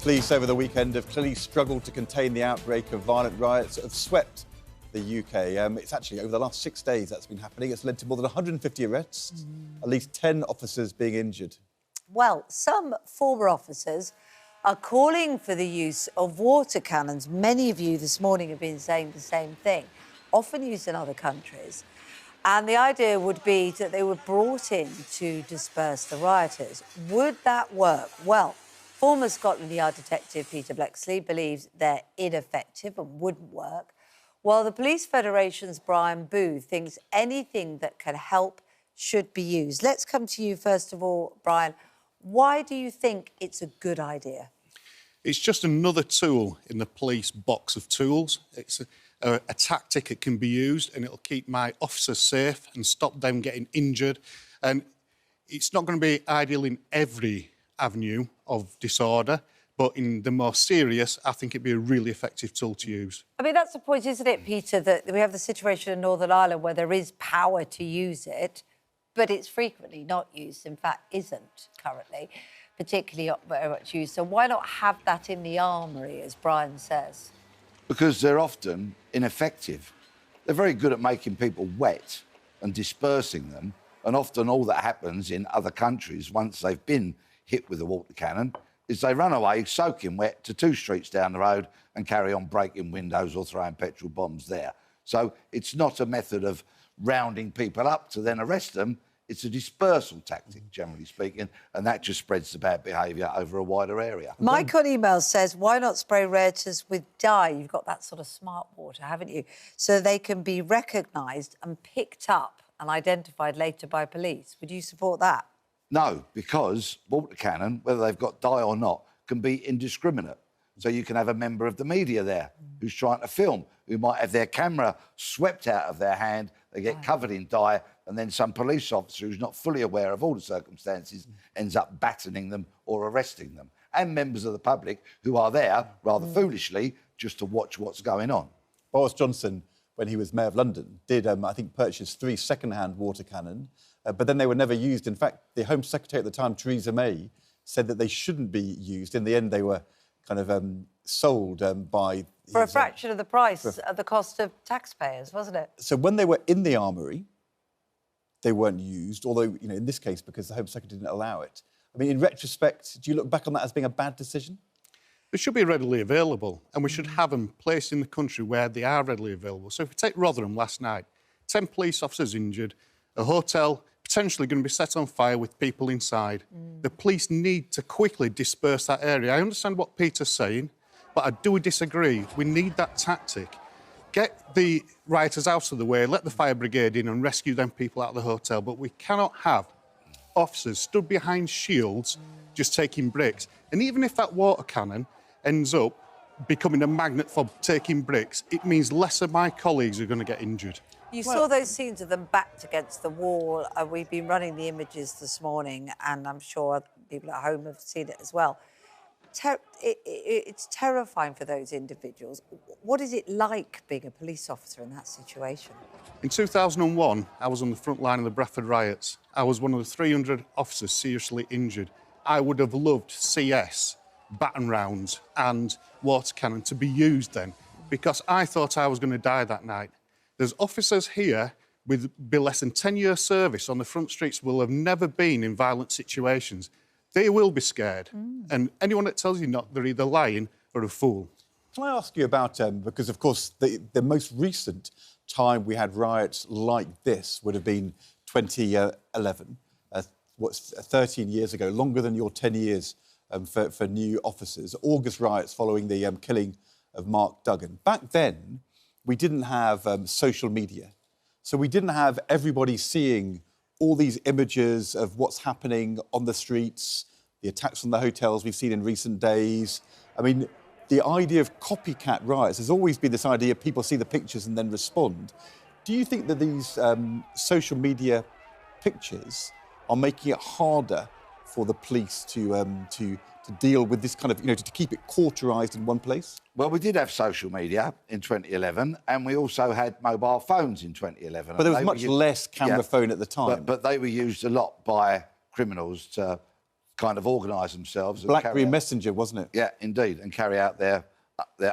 Police over the weekend have clearly struggled to contain the outbreak of violent riots that have swept the UK. It's actually over the last 6 days that's been happening. It's led to more than 150 arrests, at least 10 officers being injured. Well, some former officers are calling for the use of water cannons. Many of you this morning have been saying the same thing, often used in other countries. And the idea would be that they were brought in to disperse the rioters. Would that work? Well, former Scotland Yard detective Peter Bleksley believes they're ineffective and wouldn't work, while the Police Federation's Brian Booth thinks anything that can help should be used. Let's come to you first of all, Brian. Why do you think it's a good idea? It's just another tool in the police box of tools. It's a tactic that can be used and it'll keep my officers safe and stop them getting injured. And it's not going to be ideal in every avenue of disorder, but in the more serious, I think it'd be a really effective tool to use. I mean, that's the point, isn't it, Peter, that we have the situation in Northern Ireland where there is power to use it, but it's frequently not used, in fact, isn't currently particularly very much used. So why not have that in the armoury, as Brian says? Because they're often ineffective. They're very good at making people wet and dispersing them, and often all that happens in other countries once they've been hit with a water cannon is they run away soaking wet to 2 streets down the road and carry on breaking windows or throwing petrol bombs there. So it's not a method of rounding people up to then arrest them. It's a dispersal tactic, generally speaking, and that just spreads the bad behaviour over a wider area. Mike on email says, why not spray rioters with dye? You've got that sort of smart water, haven't you? So they can be recognised and picked up and identified later by police. Would you support that? No, because water cannon, whether they've got dye or not, can be indiscriminate. So you can have a member of the media there who's trying to film, who might have their camera swept out of their hand, they get covered in dye, and then some police officer who's not fully aware of all the circumstances ends up battening them or arresting them. And members of the public who are there, rather foolishly, just to watch what's going on. Boris Johnson, when he was Mayor of London, did, I think, purchase 3 second-hand water cannon, but then they were never used. In fact, the Home Secretary at the time, Theresa May, said that they shouldn't be used. In the end, they were kind of sold by... For a fraction of the price at the cost of taxpayers, wasn't it? So when they were in the armoury, they weren't used, although, you know, in this case, because the Home Secretary didn't allow it. I mean, in retrospect, do you look back on that as being a bad decision? They should be readily available, and we should have them placed in the country where they are readily available. So if we take Rotherham last night, 10 police officers injured, a hotel potentially going to be set on fire with people inside. The police need to quickly disperse that area. I understand what Peter's saying, but I do disagree. We need that tactic. Get the rioters out of the way, let the fire brigade in and rescue them people out of the hotel, but we cannot have officers stood behind shields just taking bricks. And even if that water cannon ends up becoming a magnet for taking bricks, it means less of my colleagues are going to get injured. You saw those scenes of them backed against the wall. We've been running the images this morning, and I'm sure people at home have seen it as well. It's terrifying for those individuals. What is it like being a police officer in that situation? In 2001, I was on the front line of the Bradford riots. I was one of the 300 officers seriously injured. I would have loved CS, baton rounds and water cannon to be used then, because I thought I was going to die that night. There's officers here with less than 10 years service on the front streets will have never been in violent situations. They will be scared. And anyone that tells you not, they're either lying or a fool. Can I ask you about, because, of course, the most recent time we had riots like this would have been 2011, 13 years ago, longer than your 10 years for new officers, August riots following the killing of Mark Duggan. Back then, we didn't have social media, so we didn't have everybody seeing all these images of what's happening on the streets, the attacks on the hotels we've seen in recent days. I mean, the idea of copycat riots has always been this idea people see the pictures and then respond. Do you think that these social media pictures are making it harder for the police to deal with this kind of, you know, to keep it cauterised in one place? Well, we did have social media in 2011, and we also had mobile phones in 2011. But there was much less camera phone at the time. But they were used a lot by criminals to kind of organise themselves. And BlackBerry Messenger, wasn't it? Yeah, indeed, and carry out their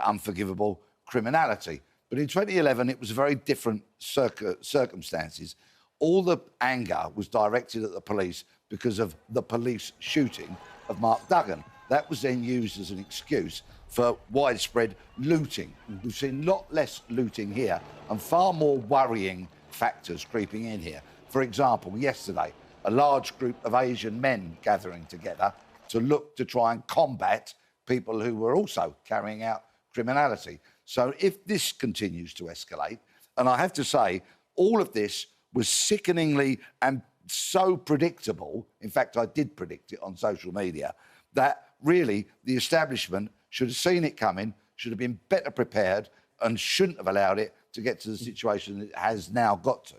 unforgivable criminality. But in 2011, it was very different circumstances. All the anger was directed at the police because of the police shooting of Mark Duggan. That was then used as an excuse for widespread looting. We've seen a lot less looting here and far more worrying factors creeping in here. For example, yesterday, a large group of Asian men gathering together to look to try and combat people who were also carrying out criminality. So if this continues to escalate, and I have to say, all of this was sickeningly and so predictable, in fact, I did predict it on social media, that really the establishment should have seen it coming, should have been better prepared and shouldn't have allowed it to get to the situation it has now got to.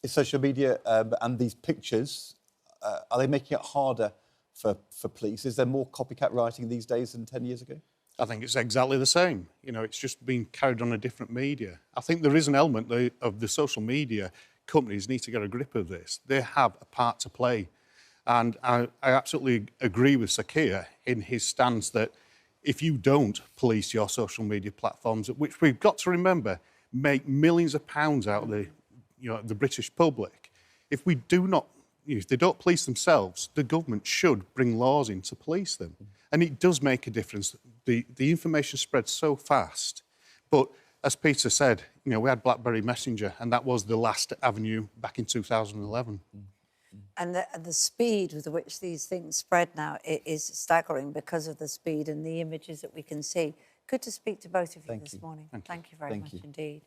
Is social media and these pictures, are they making it harder for police? Is there more copycat writing these days than 10 years ago? I think it's exactly the same. You know, it's just being carried on a different media. I think there is an element of the social media companies need to get a grip of this. They have a part to play. And I absolutely agree with Sakir in his stance that if you don't police your social media platforms, which we've got to remember, make millions of pounds out of the British public, if we do not, if they don't police themselves, the government should bring laws in to police them. And it does make a difference. The information spreads so fast. But as Peter said, you know, we had BlackBerry Messenger, and that was the last avenue back in 2011. And the speed with which these things spread now is staggering because of the speed and the images that we can see. Good to speak to both of you this morning. Thank you very much indeed.